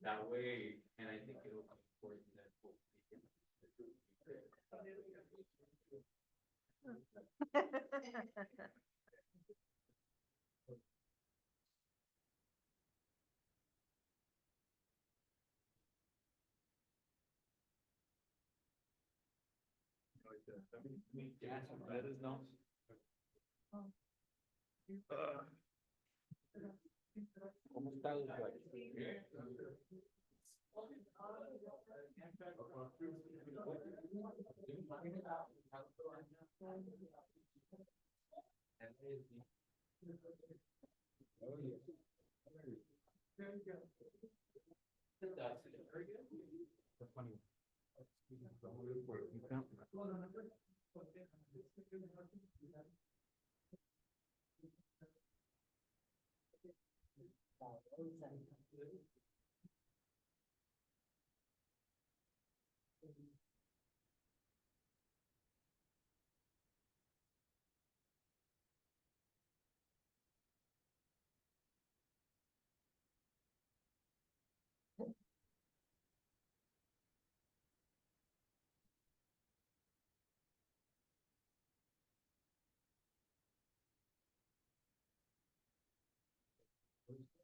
That way, and I think it'll be important that. Let us know. ¿Cómo está el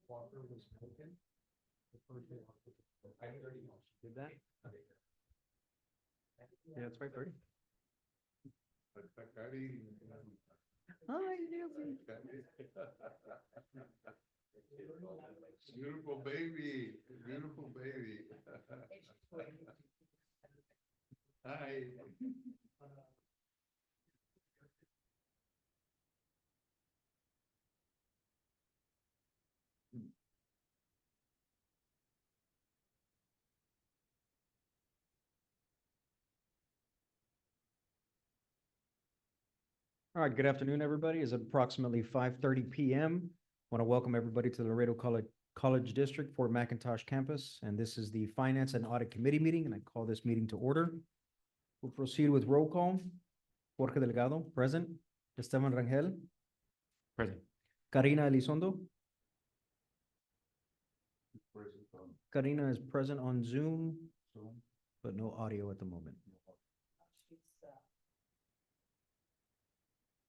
Walker was broken. The first day I already know. Did that? Yeah, it's 5:30. Hi, Nancy. Beautiful baby, beautiful baby. Hi. All right, good afternoon, everybody. It's approximately 5:30 p.m. Want to welcome everybody to the Laredo College District Fort McIntosh campus, and this is the Finance and Audit Committee meeting, and I call this meeting to order. We'll proceed with roll call. Jorge Delgado, present. Esteban Rangel. Present. Karina Elizondo. Karina is present on Zoom, but no audio at the moment.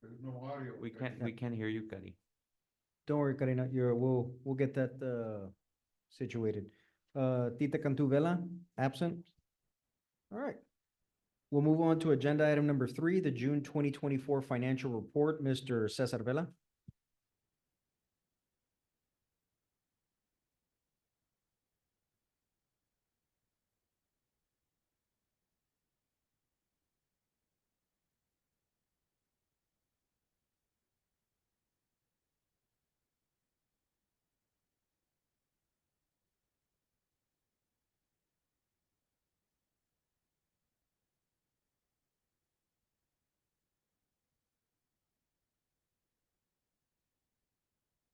There's no audio. We can't hear you, Cuddy. Don't worry, Karina, we'll get that, situated. Tita Cantuvela, absent. All right. We'll move on to agenda item number 3, the June 2024 financial report. Mr. Cesar Vela.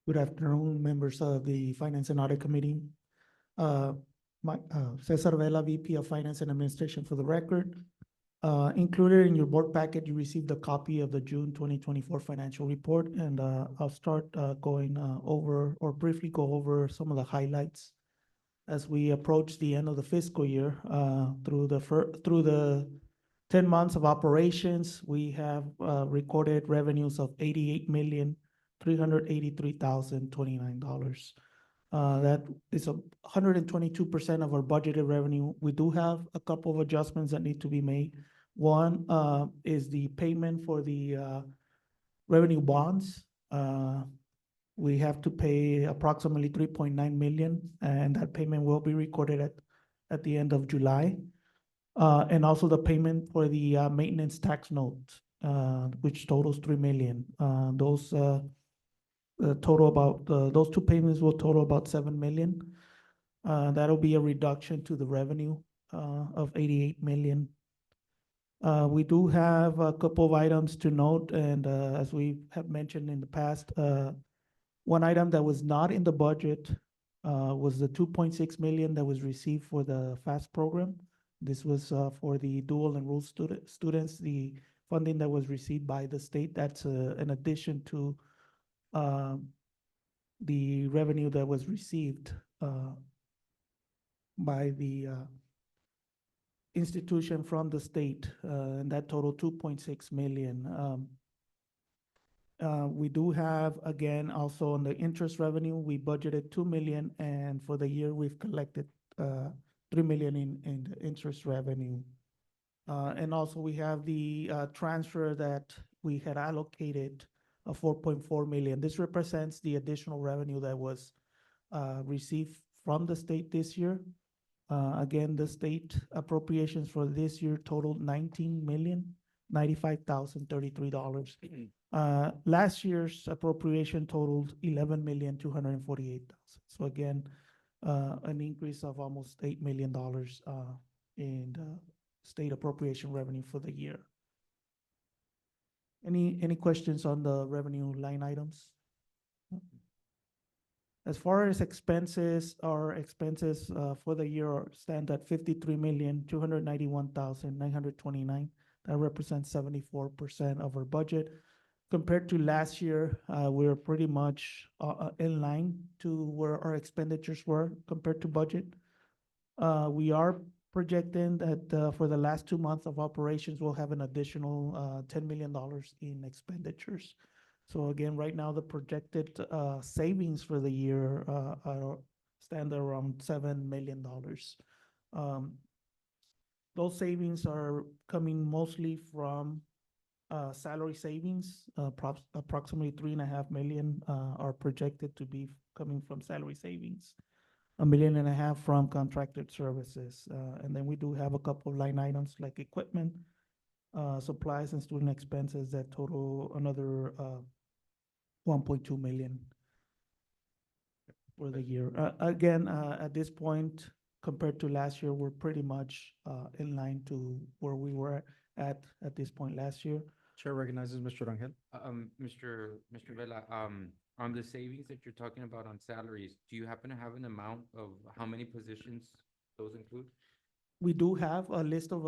Good afternoon, members of the Finance and Audit Committee. Cesar Vela, VP of Finance and Administration for the record. Included in your board packet, you received a copy of the June 2024 financial report, and I'll start going over or briefly go over some of the highlights as we approach the end of the fiscal year. Through the 10 months of operations, we have recorded revenues of $88,383,029. That is 122% of our budgeted revenue. We do have a couple of adjustments that need to be made. One is the payment for the revenue bonds. We have to pay approximately $3.9 million, and that payment will be recorded at the end of July. And also the payment for the maintenance tax note, which totals $3 million. Those two payments will total about $7 million. That'll be a reduction to the revenue of $88 million. We do have a couple of items to note, and as we have mentioned in the past, one item that was not in the budget was the $2.6 million that was received for the FAST program. This was for the dual enrolled students, the funding that was received by the state. That's in addition to the revenue that was received by the institution from the state, and that totaled 2.6 million. We do have, again, also on the interest revenue, we budgeted 2 million, and for the year, we've collected 3 million in the interest revenue. And also we have the transfer that we had allocated of 4.4 million. This represents the additional revenue that was received from the state this year. Again, the state appropriations for this year totaled $19,095,033. Last year's appropriation totaled $11,248,000. So again, an increase of almost $8 million in state appropriation revenue for the year. Any questions on the revenue line items? As far as expenses, our expenses for the year stand at 53,291,929. That represents 74% of our budget. Compared to last year, we're pretty much in line to where our expenditures were compared to budget. We are projecting that for the last 2 months of operations, we'll have an additional $10 million in expenditures. So again, right now, the projected savings for the year stand around $7 million. Those savings are coming mostly from salary savings. Approximately 3.5 million are projected to be coming from salary savings. 1.5 million from contracted services. And then we do have a couple of line items like equipment, supplies and student expenses that total another 1.2 million for the year. Again, at this point, compared to last year, we're pretty much in line to where we were at this point last year. Chair recognizes Mr. Rangel. Mr. Vela, on the savings that you're talking about on salaries, do you happen to have an amount of how many positions those include? We do have a list of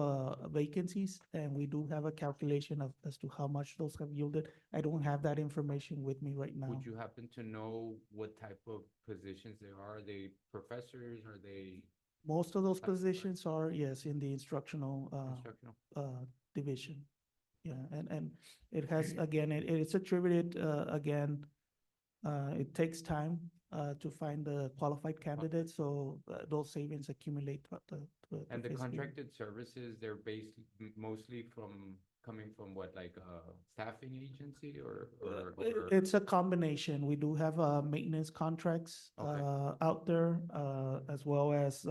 vacancies, and we do have a calculation as to how much those have yielded. I don't have that information with me right now. Would you happen to know what type of positions they are? Are they professors? Are they Most of those positions are, yes, in the instructional instructional? division. Yeah, and it has, again, it's attributed, again, it takes time to find the qualified candidates, so those savings accumulate throughout the And the fiscal year. contracted services, they're based mostly coming from what, like a staffing agency or? It's a combination. We do have maintenance contracts Okay. out there, as well as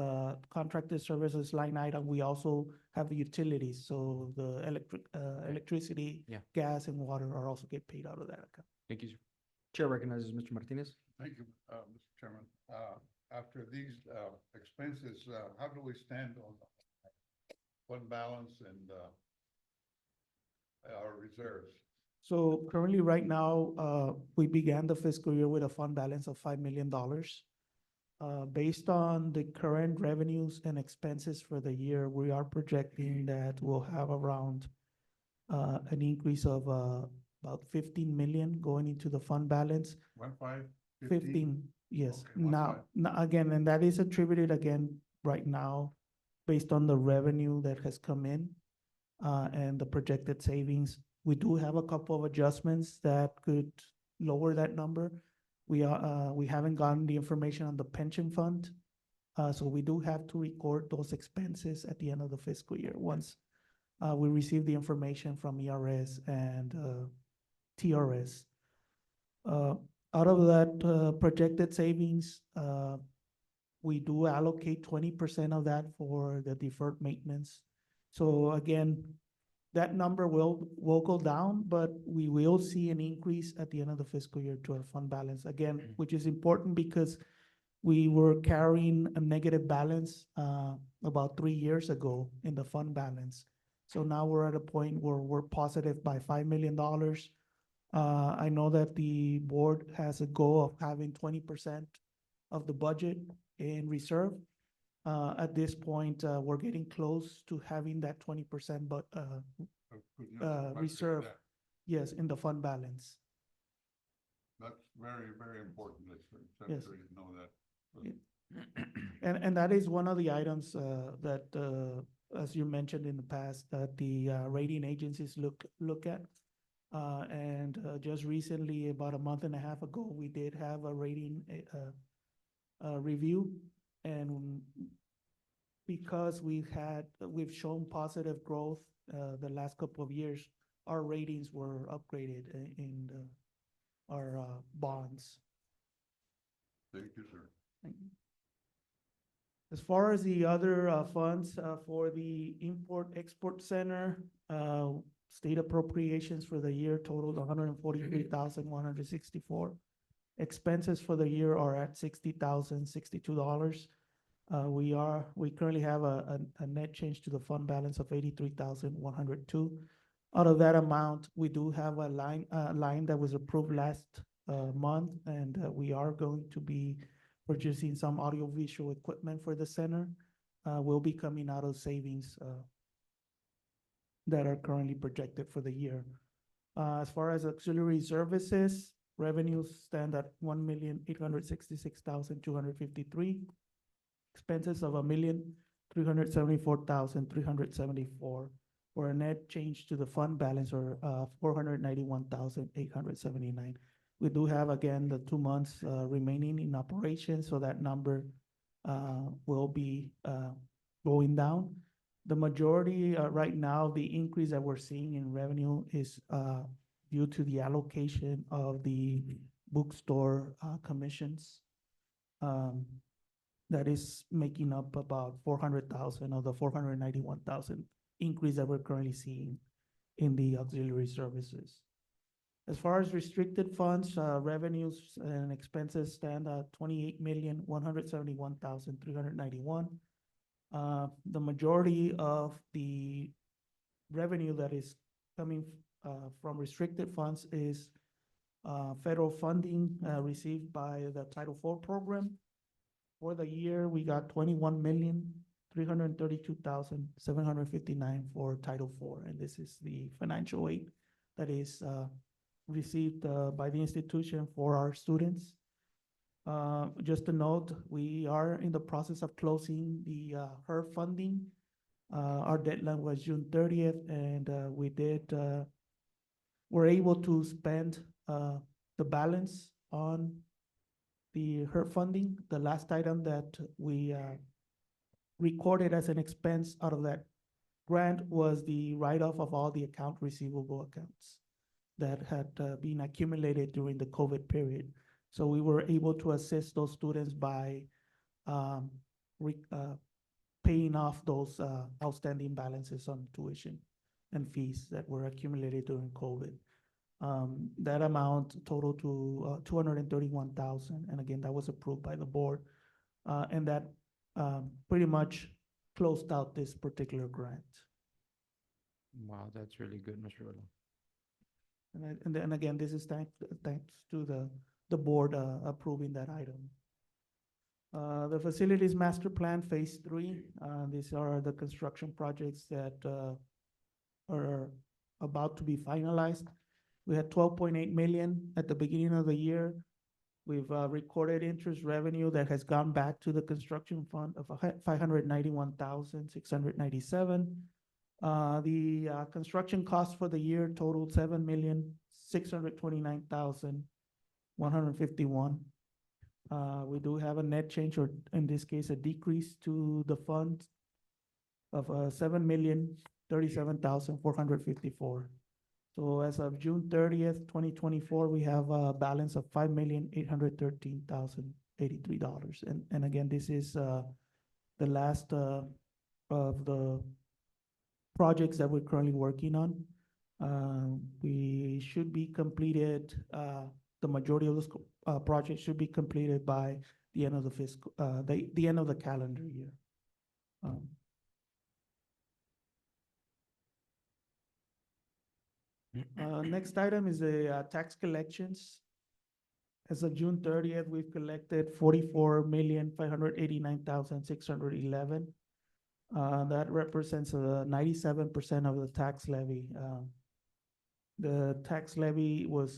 contracted services line item. We also have utilities, so the electricity, Yeah. gas, and water are also get paid out of that account. Thank you, sir. Chair recognizes Mr. Martinez. Thank you, Mr. Chairman. After these expenses, how do we stand on fund balance and our reserves? So currently, right now, we began the fiscal year with a fund balance of $5 million. Based on the current revenues and expenses for the year, we are projecting that we'll have around an increase of about 15 million going into the fund balance. 15, yes. Okay, 15. Now, again, and that is attributed again right now based on the revenue that has come in and the projected savings. We do have a couple of adjustments that could lower that number. We haven't gotten the information on the pension fund. So we do have to record those expenses at the end of the fiscal year once we receive the information from ERS and TRS. Out of that projected savings, we do allocate 20% of that for the deferred maintenance. So again, that number will go down, but we will see an increase at the end of the fiscal year to our fund balance. Again, which is important because we were carrying a negative balance about 3 years ago in the fund balance. So now we're at a point where we're positive by $5 million. I know that the board has a goal of having 20% of the budget in reserve. At this point, we're getting close to having that 20%, but reserve, yes, in the fund balance. That's very, very important. That's Yes. sure you know that. And that is one of the items that, as you mentioned in the past, that the rating agencies look at. And just recently, about a month and a half ago, we did have a rating review. And because we've shown positive growth the last couple of years, our ratings were upgraded in our bonds. Thank you, sir. Thank you. As far as the other funds for the Import-Export Center, state appropriations for the year totaled 143,164. Expenses for the year are at $60,062. We currently have a net change to the fund balance of 83,102. Out of that amount, we do have a line that was approved last month, and we are going to be purchasing some audiovisual equipment for the center. Will be coming out of savings that are currently projected for the year. As far as auxiliary services, revenues stand at 1,866,253. Expenses of 1,374,374, for a net change to the fund balance or 491,879. We do have, again, the 2 months remaining in operation, so that number will be going down. The majority right now, the increase that we're seeing in revenue is due to the allocation of the bookstore commissions. That is making up about 400,000 of the 491,000 increase that we're currently seeing in the auxiliary services. As far as restricted funds, revenues and expenses stand at 28,171,391. The majority of the revenue that is coming from restricted funds is federal funding received by the Title IV program. For the year, we got 21,332,759 for Title IV, and this is the financial aid that is received by the institution for our students. Just a note, we are in the process of closing the HERF funding. Our deadline was June 30th, and we're able to spend the balance on the HERF funding. The last item that we recorded as an expense out of that grant was the write-off of all the account receivable accounts that had been accumulated during the COVID period. So we were able to assist those students by paying off those outstanding balances on tuition and fees that were accumulated during COVID. That amount totaled to 231,000, and again, that was approved by the board, and that pretty much closed out this particular grant. Wow, that's really good, Mr. Vela. And then again, this is thanks to the board approving that item. The facilities master plan phase 3. These are the construction projects that are about to be finalized. We had 12.8 million at the beginning of the year. We've recorded interest revenue that has gone back to the construction fund of 591,697. The construction costs for the year totaled 7,629,151. We do have a net change, or in this case, a decrease to the fund of 7,037,454. So as of June 30th, 2024, we have a balance of $5,813,083. And again, this is the last of the projects that we're currently working on. We should be completed, the majority of those projects should be completed by the end of the fiscal, the end of the calendar year. Next item is the tax collections. As of June 30th, we've collected 44,589,611. That represents 97% of the tax levy. The tax levy was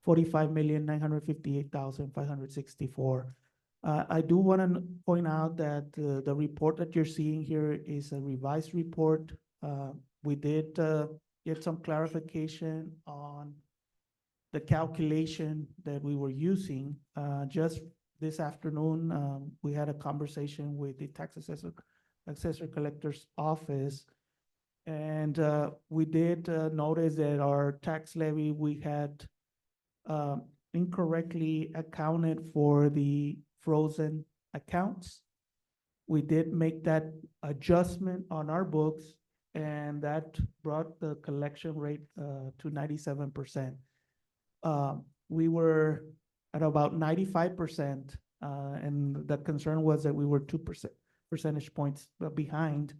45,958,564. I do want to point out that the report that you're seeing here is a revised report. We did get some clarification on the calculation that we were using. Just this afternoon, we had a conversation with the assessor collector's office. And we did notice that our tax levy, we had incorrectly accounted for the frozen accounts. We did make that adjustment on our books, and that brought the collection rate to 97%. We were at about 95%, and the concern was that we were 2% points behind.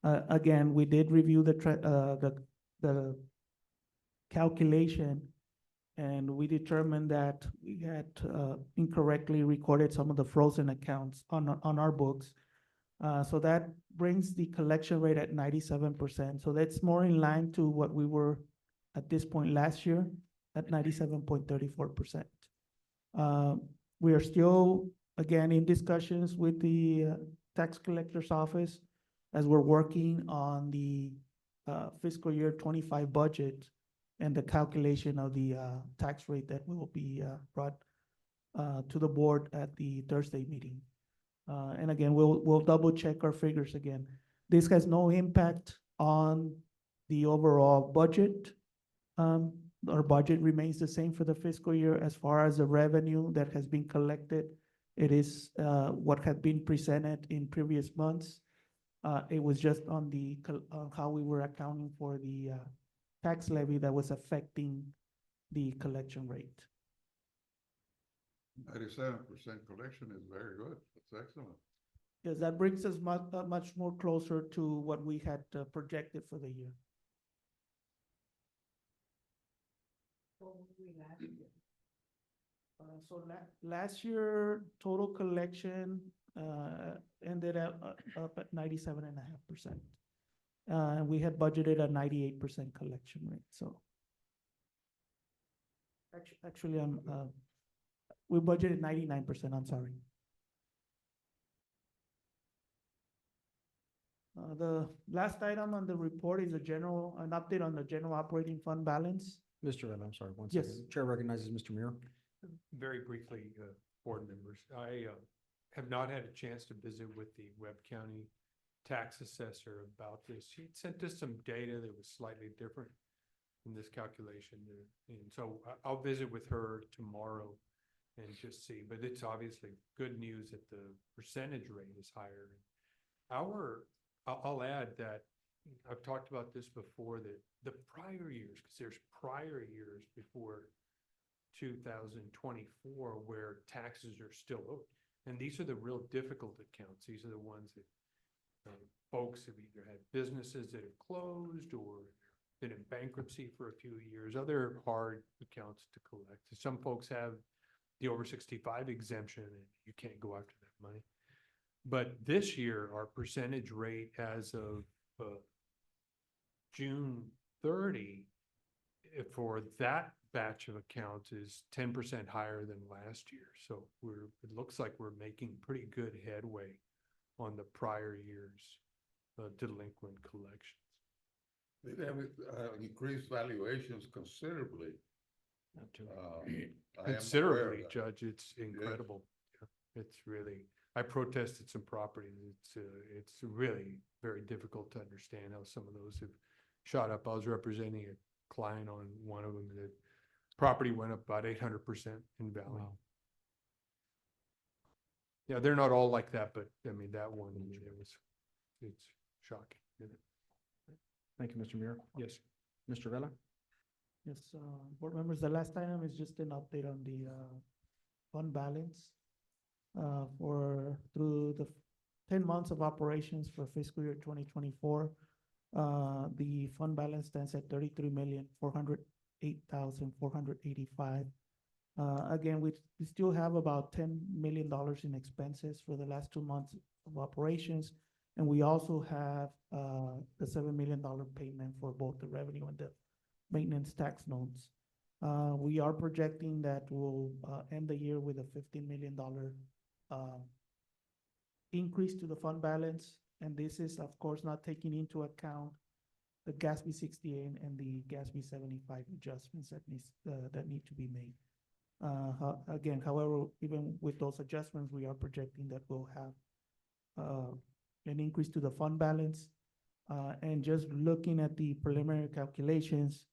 Again, we did review the calculation, and we determined that we had incorrectly recorded some of the frozen accounts on our books. So that brings the collection rate at 97%. So that's more in line to what we were at this point last year at 97.34%. We are still, again, in discussions with the tax collector's office as we're working on the fiscal year 25 budget and the calculation of the tax rate that will be brought to the board at the Thursday meeting. And again, we'll double check our figures again. This has no impact on the overall budget. Our budget remains the same for the fiscal year. As far as the revenue that has been collected, it is what had been presented in previous months. It was just on how we were accounting for the tax levy that was affecting the collection rate. 97% collection is very good. That's excellent. Yes, that brings us much more closer to what we had projected for the year. So last year, total collection ended up at 97.5%. And we had budgeted a 98% collection rate, so. Actually, we budgeted 99%, I'm sorry. The last item on the report is an update on the general operating fund balance. Mr. Vela, I'm sorry, one Yes. second. Chair recognizes Mr. Muir. Very briefly, board members, I have not had a chance to visit with the Webb County tax assessor about this. She sent us some data that was slightly different in this calculation. And so I'll visit with her tomorrow and just see, but it's obviously good news that the percentage rate is higher. I'll add that I've talked about this before, that the prior years, because there's prior years before 2024 where taxes are still owed. And these are the real difficult accounts. These are the ones that folks have either had businesses that have closed or been in bankruptcy for a few years, other hard accounts to collect. Some folks have the over 65 exemption and you can't go after that money. But this year, our percentage rate as of June 30 for that batch of accounts is 10% higher than last year. So it looks like we're making pretty good headway on the prior year's delinquent collections. They have increased valuations considerably. I am Considerably, aware of that. Judge, it's incredible. Yeah, it's really, I protested some properties. It's really very difficult to understand how some of those have shot up. I was representing a client on one of them that property went up about 800% in value. Wow. Yeah, they're not all like that, but I mean, that one, it's shocking. Isn't it? Thank you, Mr. Muir. Yes. Mr. Vela? Yes, board members, the last item is just an update on the fund balance through the 10 months of operations for fiscal year 2024. The fund balance stands at 33,408,485. Again, we still have about $10 million in expenses for the last 2 months of operations. And we also have the $7 million payment for both the revenue and the maintenance tax notes. We are projecting that we'll end the year with a $15 million increase to the fund balance, and this is, of course, not taking into account the GASB 68 and the GASB 75 adjustments that need to be made. Again, however, even with those adjustments, we are projecting that we'll have an increase to the fund balance. And just looking at the preliminary calculations,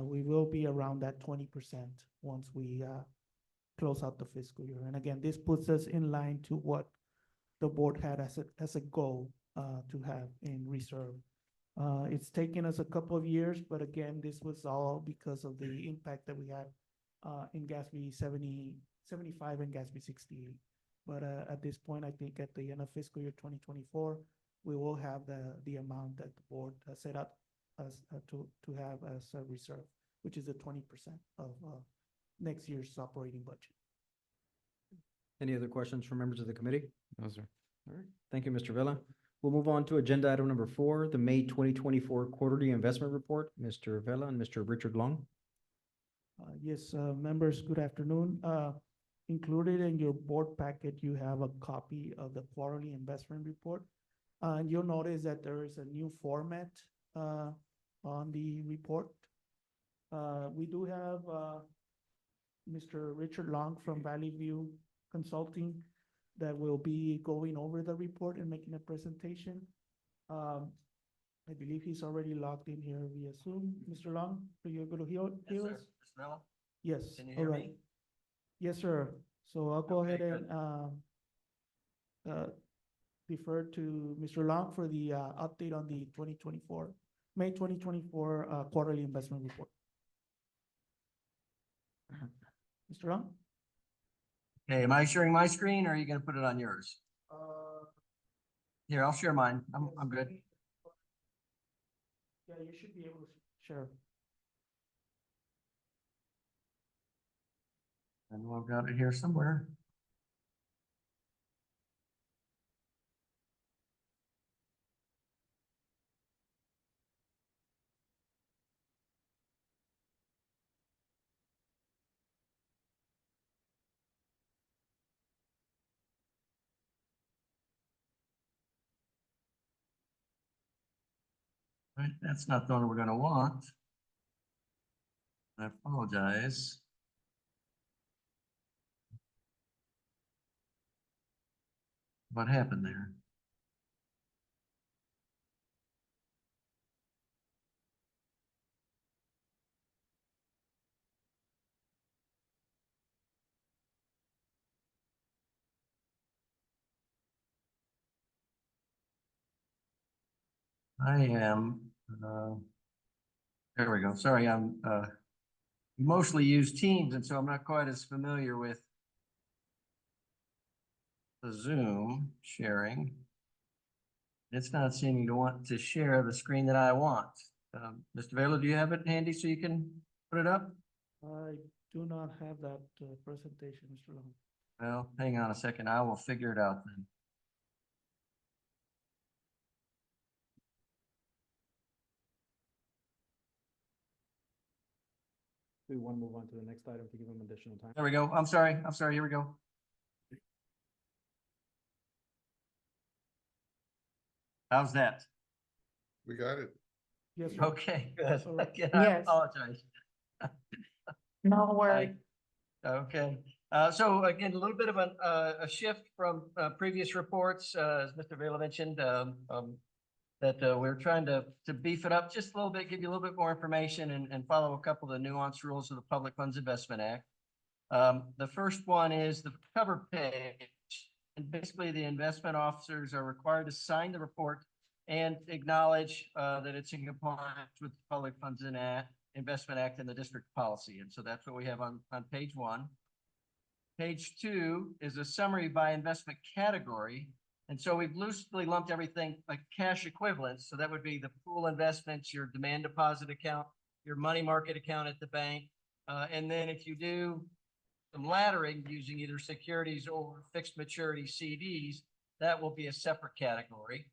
we will be around that 20% once we close out the fiscal year. And again, this puts us in line to what the board had as a goal to have in reserve. It's taken us a couple of years, but again, this was all because of the impact that we had in GASB 75 and GASB 68. But at this point, I think at the end of fiscal year 2024, we will have the amount that the board has set up as to have as a reserve, which is the 20% of next year's operating budget. Any other questions from members of the committee? No, sir. All right, thank you, Mr. Vella. We'll move on to agenda item number 4, the May 2024 quarterly investment report. Mr. Vella and Mr. Richard Long. Yes, members, good afternoon. Included in your board packet, you have a copy of the quarterly investment report. And you'll notice that there is a new format on the report. We do have Mr. Richard Long from Valley View Consulting that will be going over the report and making a presentation. I believe he's already logged in here via Zoom. Mr. Long, are you able to hear us? Mr. Mello? Yes. Can you all hear right. me? Yes, sir. So I'll go Okay, ahead and defer to Mr. Long for the update on the May 2024 quarterly investment report. Mr. Long? Okay, am I sharing my screen or are you gonna put it on yours? Here, I'll share mine. I'm good. Yeah, you should be able to share. I know I've got it here somewhere. Right, that's not the one we're gonna want. I apologize. What happened there? I am, there we go. Sorry, I'm, mostly use Teams, and so I'm not quite as familiar with the Zoom sharing. It's not seeming to want to share the screen that I want. Mr. Vela, do you have it handy so you can put it up? I do not have that presentation, Mr. Long. Well, hang on a second. I will figure it out then. We want to move on to the next item to give them additional time. There we go. I'm sorry. Here we go. How's that? We got it. Yes, sir. Okay, good. All right. Again, I Yes. apologize. No worry. Okay, so again, a little bit of a shift from previous reports, as Mr. Vela mentioned, that we're trying to beef it up just a little bit, give you a little bit more information and follow a couple of the nuanced rules of the Public Funds Investment Act. The first one is the cover page. And basically, the investment officers are required to sign the report and acknowledge that it's in compliance with the Public Funds Investment Act and the district policy. And so that's what we have on page 1. Page 2 is a summary by investment category. And so we've loosely lumped everything like cash equivalents. So that would be the pool investments, your demand deposit account, your money market account at the bank. And then if you do some laddering using either securities or fixed maturity CDs, that will be a separate category.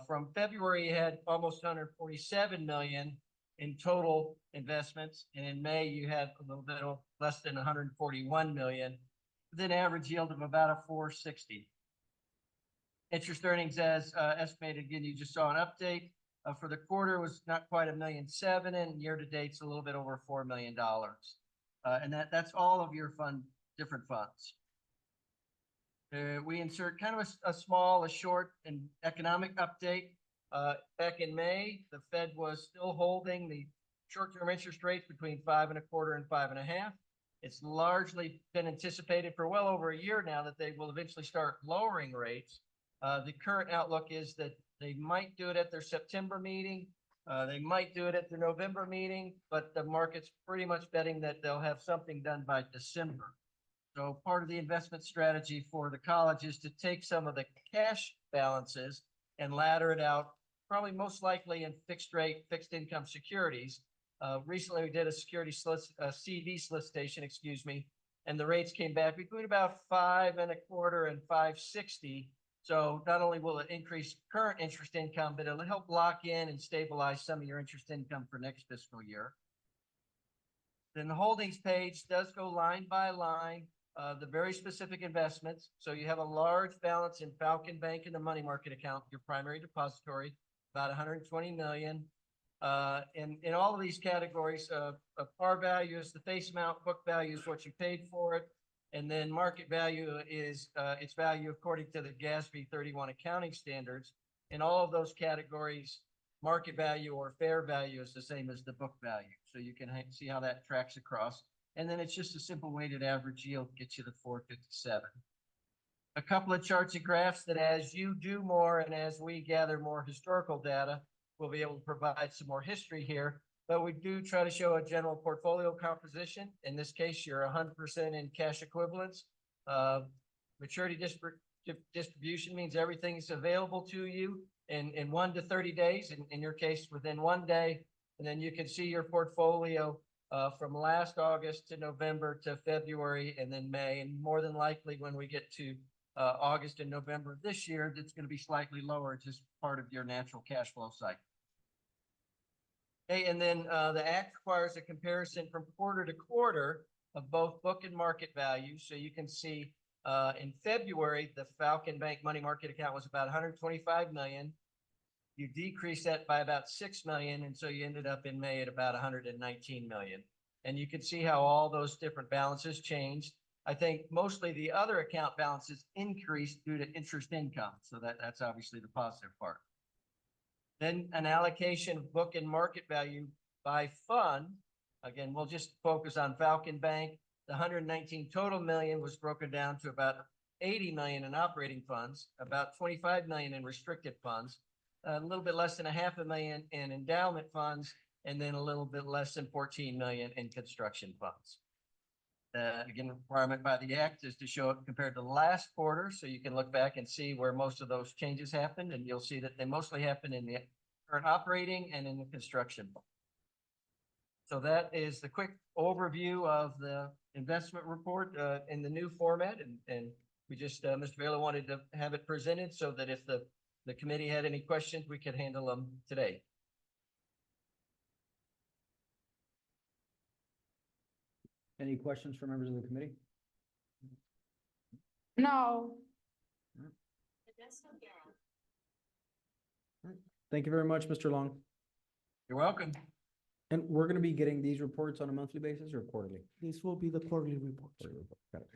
From February, you had almost 147 million in total investments. And in May, you had a little bit less than 141 million with an average yield of about a 4.60. Interest earnings as estimated, again, you just saw an update for the quarter was not quite $1.7 million, and year to date's a little bit over $4 million. And that's all of your different funds. We insert kind of a short and economic update. Back in May, the Fed was still holding the short-term interest rates between 5.25% and 5.5%. It's largely been anticipated for well over a year now that they will eventually start lowering rates. The current outlook is that they might do it at their September meeting. They might do it at their November meeting, but the market's pretty much betting that they'll have something done by December. So part of the investment strategy for the college is to take some of the cash balances and ladder it out, probably most likely in fixed rate, fixed income securities. Recently we did a CD solicitation, and the rates came back between about 5.25% and 5.60. So not only will it increase current interest income, but it'll help lock in and stabilize some of your interest income for next fiscal year. Then the holdings page does go line by line, the very specific investments. So you have a large balance in Falcon Bank in the money market account, your primary depository, about 120 million. In all of these categories, par value is the face amount, book value is what you paid for it. And then market value is its value according to the GASB 31 accounting standards. In all of those categories, market value or fair value is the same as the book value. So you can see how that tracks across. And then it's just a simple weighted average yield gets you to 4.57. A couple of charts and graphs that as you do more and as we gather more historical data, we'll be able to provide some more history here. But we do try to show a general portfolio composition. In this case, you're 100% in cash equivalents. Maturity distribution means everything is available to you in 1 to 30 days. In your case, within 1 day. And then you can see your portfolio from last August to November to February and then May. And more than likely when we get to August and November of this year, it's going to be slightly lower, just part of your natural cash flow cycle. Okay, and then the Act requires a comparison from quarter to quarter of both book and market value. So you can see in February, the Falcon Bank money market account was about 125 million. You decreased that by about 6 million. And so you ended up in May at about 119 million. And you can see how all those different balances changed. I think mostly the other account balances increased due to interest income. So that's obviously the positive part. Then an allocation of book and market value by fund. Again, we'll just focus on Falcon Bank. The 119 total million was broken down to about 80 million in operating funds, about 25 million in restricted funds, a little bit less than $500,000 in endowment funds, and then a little bit less than 14 million in construction funds. Again, requirement by the Act is to show it compared to the last quarter. So you can look back and see where most of those changes happened. And you'll see that they mostly happen in the current operating and in the construction. So that is the quick overview of the investment report in the new format. And we just, Mr. Vela wanted to have it presented so that if the committee had any questions, we could handle them today. Any questions for members of the committee? No. Thank you very much, Mr. Long. You're welcome. And we're going to be getting these reports on a monthly basis or quarterly? This will be the quarterly report. Quarterly report. Got it.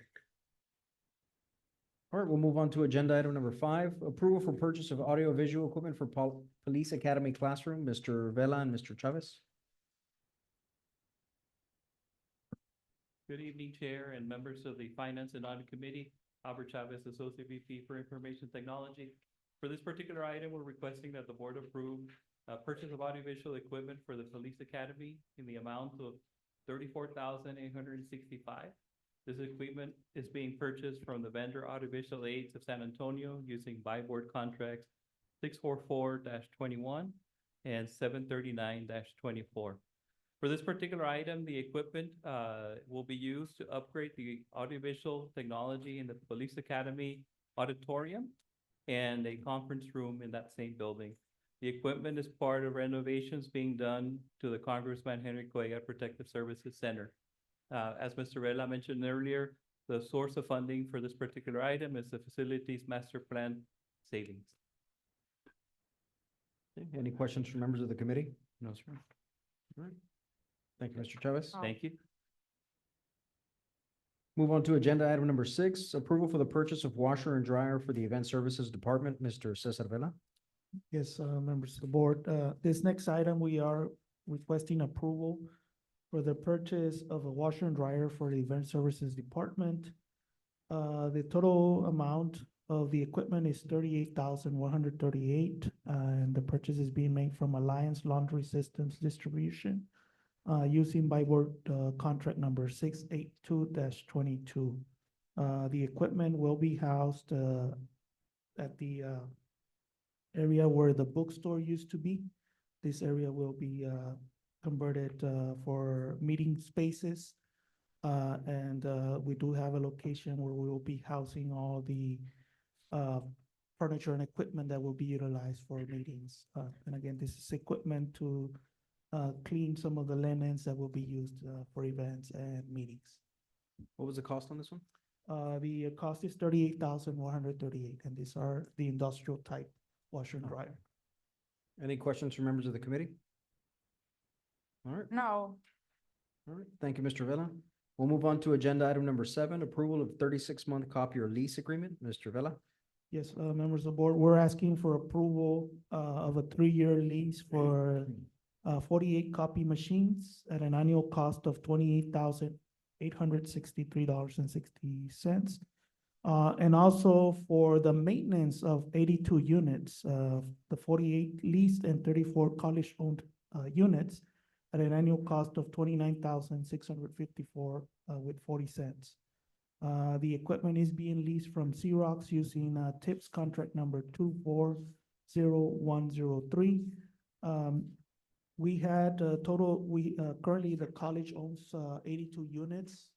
All right, we'll move on to agenda item number 5, approval for purchase of audio-visual equipment for Police Academy classroom. Mr. Vela and Mr. Chavez. Good evening, Chair and members of the Finance and Audit Committee. Albert Chavez, Associate VP for Information Technology. For this particular item, we're requesting that the board approve purchase of audiovisual equipment for the Police Academy in the amount of $34,865. This equipment is being purchased from the vendor Audiovisual Aids of San Antonio using buy board contracts 644-21 and 739-24. For this particular item, the equipment will be used to upgrade the audiovisual technology in the Police Academy auditorium and a conference room in that same building. The equipment is part of renovations being done to the Congressman Henry Cuellar Protective Services Center. As Mr. Vela mentioned earlier, The source of funding for this particular item is the Facilities Master Plan savings. Okay, any questions from members of the committee? No, sir. All right. Thank you, Mr. Chavez. Thank you. Move on to agenda item number 6, approval for the purchase of washer and dryer for the Event Services Department. Mr. Cesar Vela. Yes, members of the board, this next item, we are requesting approval for the purchase of a washer and dryer for the Event Services Department. The total amount of the equipment is $38,138, and the purchase is being made from Alliance Laundry Systems Distribution, using by word, contract number 682-22. The equipment will be housed, at the, area where the bookstore used to be. This area will be converted for meeting spaces. And we do have a location where we will be housing all the furniture and equipment that will be utilized for meetings. And again, this is equipment to clean some of the linens that will be used for events and meetings. What was the cost on this one? The cost is $38,138, and these are the industrial type washer and dryer. Any questions from members of the committee? All right, No. all right. Thank you, Mr. Vela. We'll move on to agenda item number 7, approval of 36-month copier lease agreement. Mr. Vela. Yes, members of the board, we're asking for approval of a 3-year lease for 48 copy machines at an annual cost of $28,863.60. And also for the maintenance of 82 units, the 48 leased and 34 college-owned units at an annual cost of $29,654 with 40 cents. The equipment is being leased from Xerox using TIPS contract number 240103. We had currently the college owns 82 units,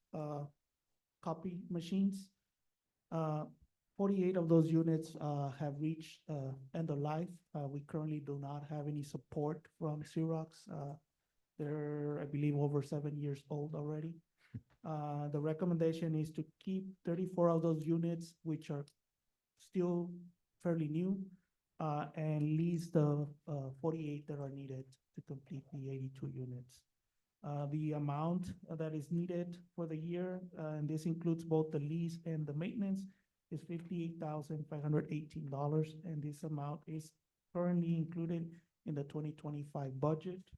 copy machines. 48 of those units have reached end of life. We currently do not have any support from Xerox. They're, I believe, over 7 years old already. The recommendation is to keep 34 of those units, which are still fairly new, and lease the 48 that are needed to complete the 82 units. The amount that is needed for the year, and this includes both the lease and the maintenance, is $58,518, and this amount is currently included in the 2025 budget.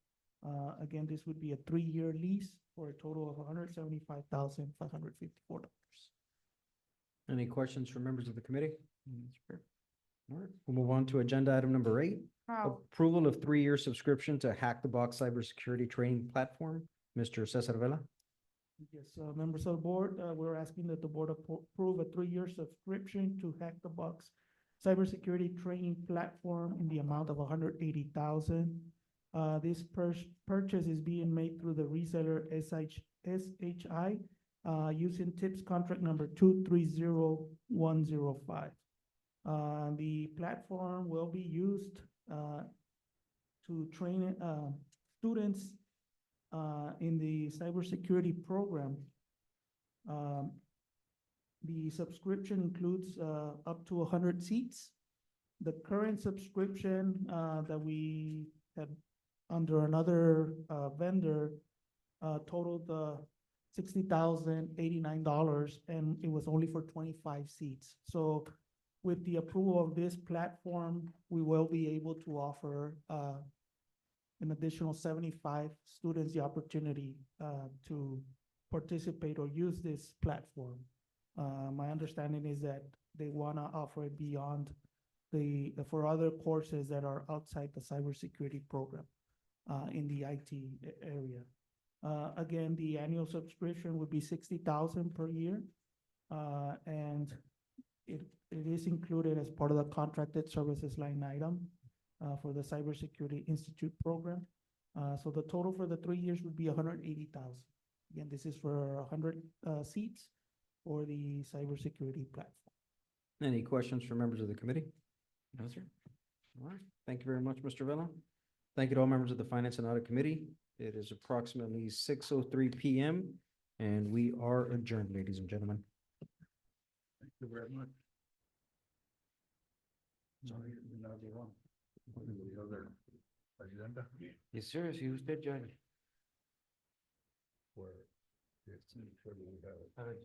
Again, this would be a 3-year lease for a total of $175,554. Any questions from members of the committee? All right, we'll move on to agenda item number 8, No. approval of 3-year subscription to Hack the Box cybersecurity training platform. Mr. Cesar Vela. Yes, members of the board, we're asking that the board approve a 3-year subscription to Hack the Box cybersecurity training platform in the amount of $180,000. This purchase is being made through the reseller SHI using TIPS contract number 230105. The platform will be used to train students in the cybersecurity program. The subscription includes up to 100 seats. The current subscription that we had under another vendor totaled $60,089, and it was only for 25 seats. So with the approval of this platform, we will be able to offer an additional 75 students the opportunity to participate or use this platform. My understanding is that they want to offer it beyond for other courses that are outside the cybersecurity program in the IT area. Again, the annual subscription would be $60,000 per year, and it is included as part of the contracted services line item for the Cybersecurity Institute program. So the total for the 3 years would be $180,000. Again, this is for 100 seats for the cybersecurity platform. Any questions from members of the committee? No, sir. All right, thank you very much, Mr. Vela. Thank you to all members of the Finance and Audit Committee. It is approximately 6:03 PM, and we are adjourned, ladies and gentlemen. you very much. Sorry, another one. The other agenda Yes, sir, si usted, Judge. where it's, we have